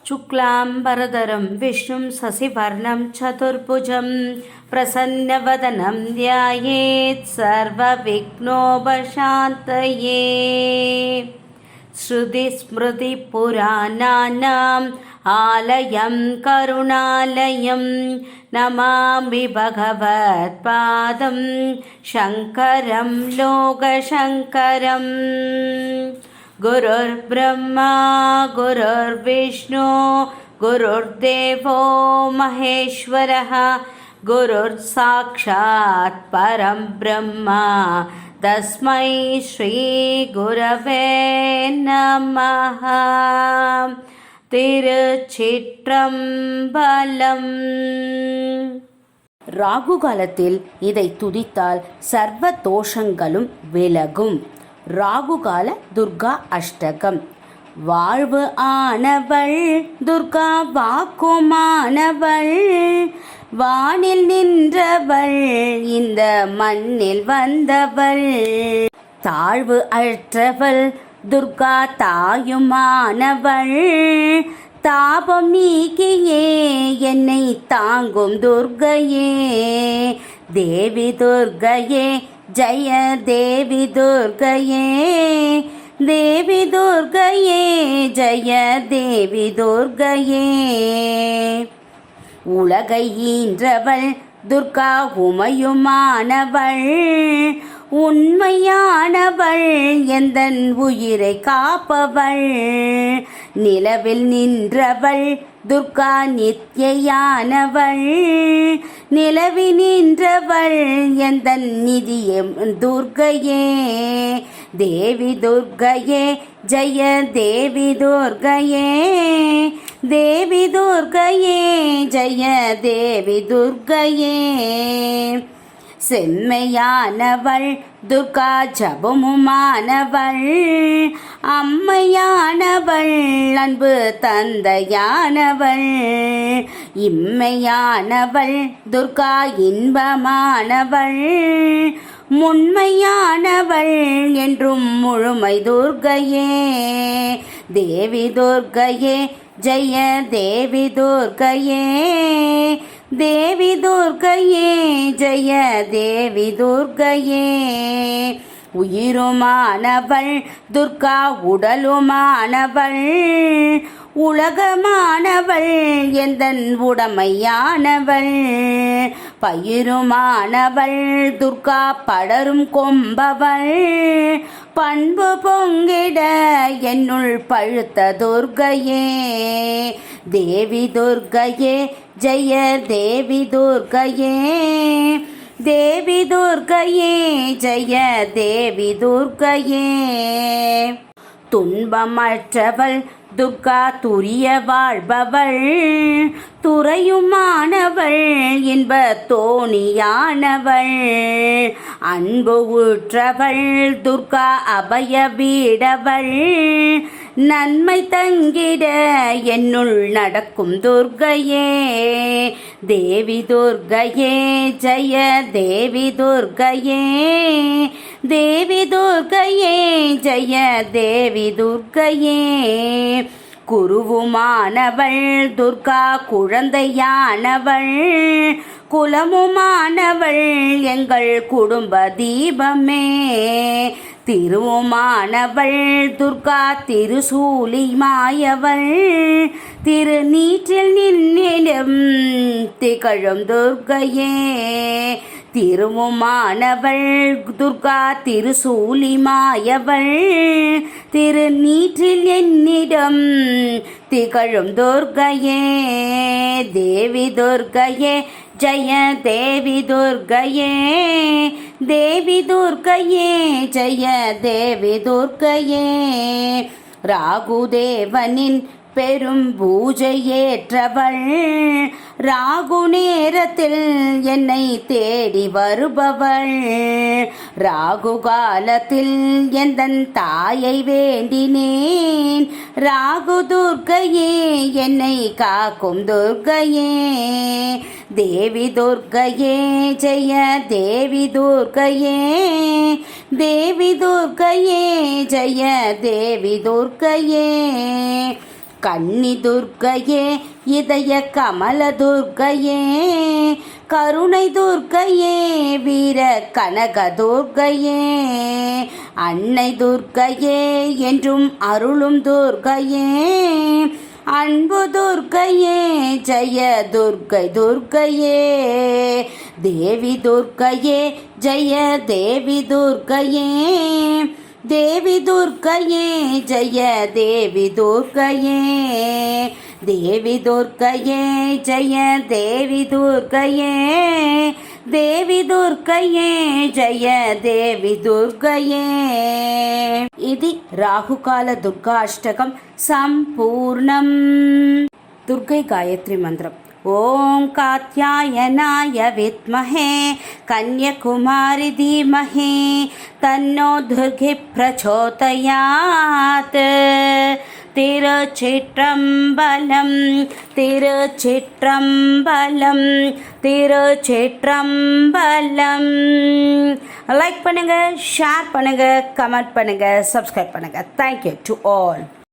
शुक्लाम्बरधरं विष्णुं शशिवर्णं चतुर्भुजं प्रसन्नवदनं ध्यायेत् सर्वविघ्नोपशान्तये। श्रुतिस्मृतिपुराणानाम् आलयं करुणालयं नमामि भगवत्पादं शङ्करं लोकशङ्करम्। गुरुर्ब्रह्मा गुरुर्विष्णु गुरुर्देवो महेश्वरः गुरुर्साक्षात् परं ब्रह्म तस्मै श्रीगुरवे नमः। திருச்சிற்றம்பலம். ராகு காலத்தில் இதை துதித்தால் சர்வ தோஷங்களும் விலகும். ராகுகால துர்கா அஷ்டகம். வாழ்வு ஆனவள் துர்கா வாக்குமானவள், வானில் நின்றவள் இந்த மண்ணில் வந்தவள், தாழ்வு அற்றவள் துர்கா தாயுமானவள், தாபம் நீக்கியே என்னை தாங்கும் துர்கையே. தேவி துர்கையே ஜய தேவி துர்கையே, தேவி துர்கையே ஜய தேவி துர்கையே. உலகை ஈன்றவள் துர்கா உமையுமானவள், உண்மையானவள் எந்தன் உயிரை காப்பவள், நிலவில் நின்றவள் துர்கா நித்யானவள், நிலவி நின்றவள் எந்தன் நிதியே துர்கையே. தேவி துர்கையே ஜய தேவி துர்கையே, தேவி துர்கையே ஜய தேவி துர்கையே. செம்மையானவள் துர்கா ஜபமுமானவள், அம்மையானவள் அன்பு தந்தையானவள், இம்மையானவள் துர்கா இன்பமானவள், முன்மையானவள் என்றும் முழுமை துர்கையே. தேவி துர்கையே ஜய தேவி துர்கையே, தேவி துர்கையே ஜய தேவி துர்கையே. உயிருமானவள் துர்கா உடலுமானவள், உலகமானவள் எந்தன் உடமையானவள், பயிருமானவள் துர்கா படரும் கொம்பவள், பண்பு பொங்கிட என்னுள் பழுத்த துர்கையே. தேவி துர்கையே ஜய தேவி துர்கையே, தேவி துர்கையே ஜய தேவி துர்கையே. துன்பமற்றவள் துர்கா துரிய வாழ்பவள், துறையுமானவள் இன்ப தோணியானவள், அன்பு ஊற்றவள் துர்கா அபய வீடவள், நன்மை தங்கிட என்னுள் நடக்கும் துர்கையே. தேவி துர்கையே ஜய தேவி துர்கையே, தேவி துர்கையே ஜய தேவி துர்கையே. குருவுமானவள் துர்கா குழந்தையானவள், குலமுமானவள் எங்கள் குடும்ப தீபமே, திருவுமானவள் துர்கா திருசூலி மாயவள், திருநீற்றில் நின்னிடம் திகழும் துர்கையே. திருவுமானவள் துர்கா திருசூலி மாயவள், திருநீற்றில் என்னிடம் திகழும் துர்கையே. தேவி துர்கையே ஜய தேவி துர்கையே, தேவி துர்கையே ஜய தேவி துர்கையே. ராகுதேவனின் பெரும் பூஜை ஏற்றவள், ராகு நேரத்தில் என்னை தேடி வருபவள், ராகு காலத்தில் எந்தன் தாயை வேண்டினேன், ராகு துர்க்கையே என்னை காக்கும் துர்க்கையே. தேவி துர்க்கையே ஜெய தேவி துர்க்கையே, தேவி துர்க்கையே ஜெய தேவி துர்க்கையே. கன்னி துர்க்கையே இதய கமல துர்க்கையே கருணை துர்க்கையே வீர கனக துர்க்கையே அன்னை துர்க்கையே என்றும் அருளும் துர்க்கையே அன்பு துர்க்கையே ஜெய துர்க்கை துர்க்கையே தேவி துர்க்கையே ஜெய தேவி துர்க்கையே தேவி துர்க்கையே ஜெய தேவி துர்க்கையே தேவி துர்க்கையே ஜெய தேவி துர்க்கையே தேவி துர்க்கையே ஜெய தேவி துர்க்கையே ఇది రాహుకాల దుర్గాష్టకం సంపూర్ణం. దుర్గై గాయత్రి మంత్రం. ఓం కాత్యాయనాయ విద్మహే కన్యకుమారి ధీమహి తన్నో దుర్గి ప్రచోదయాత్. திருச்சிற்றம்பலம் திருச்சிற்றம்பலம் திருச்சிற்றம்பலம். லைக் பண்ணுங்க, ஷேர் பண்ணுங்க, கமெண்ட் பண்ணுங்க, சப்ஸ்கிரைப் பண்ணுங்க. Thank you to all.